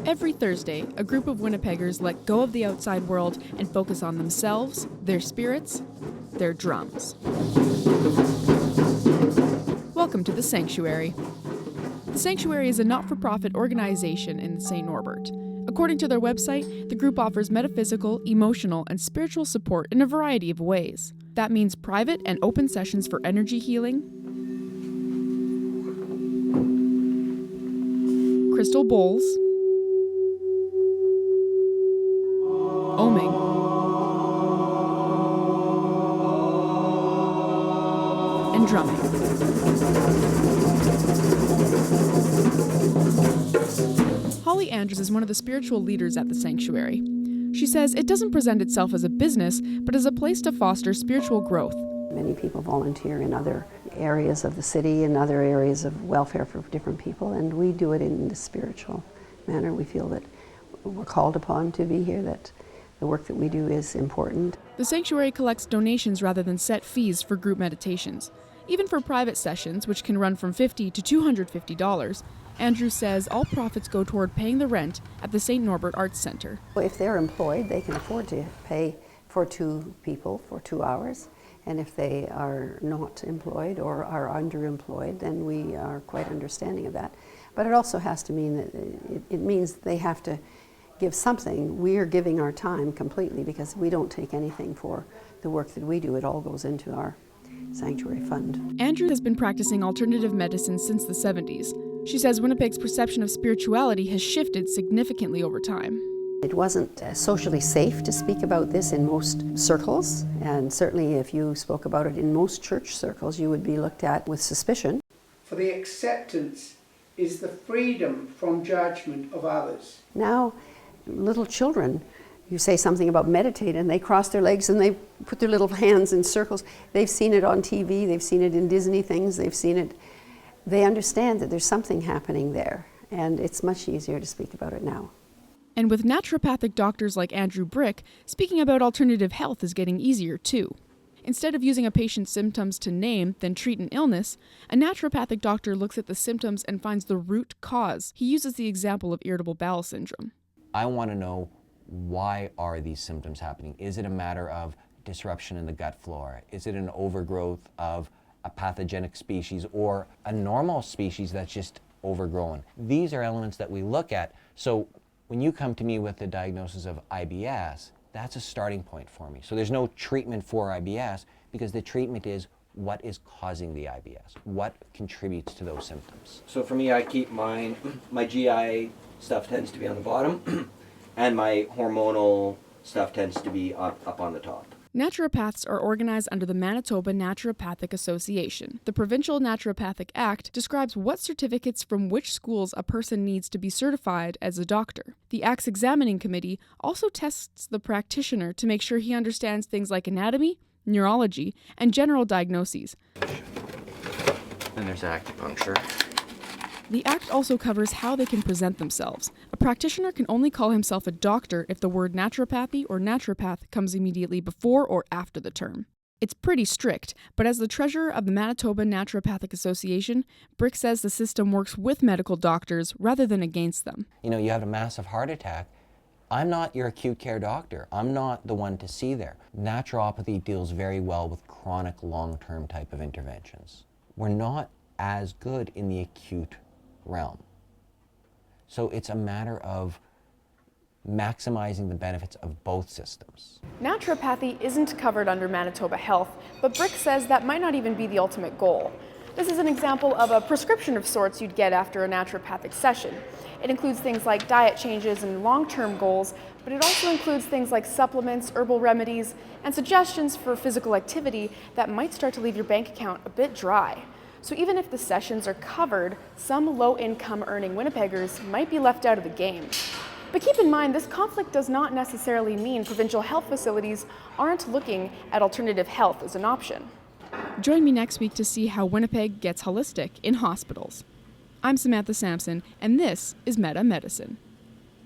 Every Thursday, a group of Winnipeggers let go of the outside world and focus on themselves, their spirits, their drums. Welcome to The Sanctuary. The Sanctuary is a not-for-profit organization in St. Norbert. According to their website, the group offers metaphysical, emotional, and spiritual support in a variety of ways. That means private and open sessions for energy healing, crystal bowls, oming, and drumming. Holly Andrews is one of the spiritual leaders at the Sanctuary. She says it doesn't present itself as a business, but as a place to foster spiritual growth. Many people volunteer in other areas of the city and other areas of welfare for different people, and we do it in the spiritual manner. We feel that we're called upon to be here, that the work that we do is important. The Sanctuary collects donations rather than set fees for group meditations. Even for private sessions, which can run from $50 to $250, Andrew says all profits go toward paying the rent at the St. Norbert Arts Centre. If they're employed, they can afford to pay for 2 people for 2 hours. And if they are not employed or are underemployed, then we are quite understanding of that. But it also has to mean that it means they have to give something. We are giving our time completely because we don't take anything for the work that we do. It all goes into our Sanctuary Fund. Andrew has been practicing alternative medicine since the 70s. She says Winnipeg's perception of spirituality has shifted significantly over time. It wasn't socially safe to speak about this in most circles, and certainly if you spoke about it in most church circles, you would be looked at with suspicion. For the acceptance is the freedom from judgment of others. Now, little children, you say something about meditate and they cross their legs and they put their little hands in circles. They've seen it on TV, they've seen it in Disney things, they've seen it. They understand that there's something happening there, and it's much easier to speak about it now. And with naturopathic doctors like Andrew Brick, speaking about alternative health is getting easier too. Instead of using a patient's symptoms to name, then treat an illness, a naturopathic doctor looks at the symptoms and finds the root cause. He uses the example of irritable bowel syndrome. I want to know, why are these symptoms happening? Is it a matter of disruption in the gut flora? Is it an overgrowth of a pathogenic species or a normal species that's just overgrown? These are elements that we look at. So when you come to me with the diagnosis of IBS, that's a starting point for me. So there's no treatment for IBS because the treatment is what is causing the IBS, what contributes to those symptoms. So for me, I keep my GI stuff tends to be on the bottom and my hormonal stuff tends to be up on the top. Naturopaths are organized under the Manitoba Naturopathic Association. The Provincial Naturopathic Act describes what certificates from which schools a person needs to be certified as a doctor. The Act's examining committee also tests the practitioner to make sure he understands things like anatomy, neurology, and general diagnoses. Then there's acupuncture. The Act also covers how they can present themselves. A practitioner can only call himself a doctor if the word naturopathy or naturopath comes immediately before or after the term. It's pretty strict, but as the treasurer of the Manitoba Naturopathic Association, Brick says the system works with medical doctors rather than against them. You know, you have a massive heart attack. I'm not your acute care doctor. I'm not the one to see there. Naturopathy deals very well with chronic long-term type of interventions. We're not as good in the acute realm. So it's a matter of maximizing the benefits of both systems. Naturopathy isn't covered under Manitoba Health, but Brick says that might not even be the ultimate goal. This is an example of a prescription of sorts you'd get after a naturopathic session. It includes things like diet changes and long-term goals, but it also includes things like supplements, herbal remedies, and suggestions for physical activity that might start to leave your bank account a bit dry. So even if the sessions are covered, some low-income earning Winnipeggers might be left out of the game. But keep in mind, this conflict does not necessarily mean provincial health facilities aren't looking at alternative health as an option. Join me next week to see how Winnipeg gets holistic in hospitals. I'm Samantha Sampson, and this is Meta Medicine.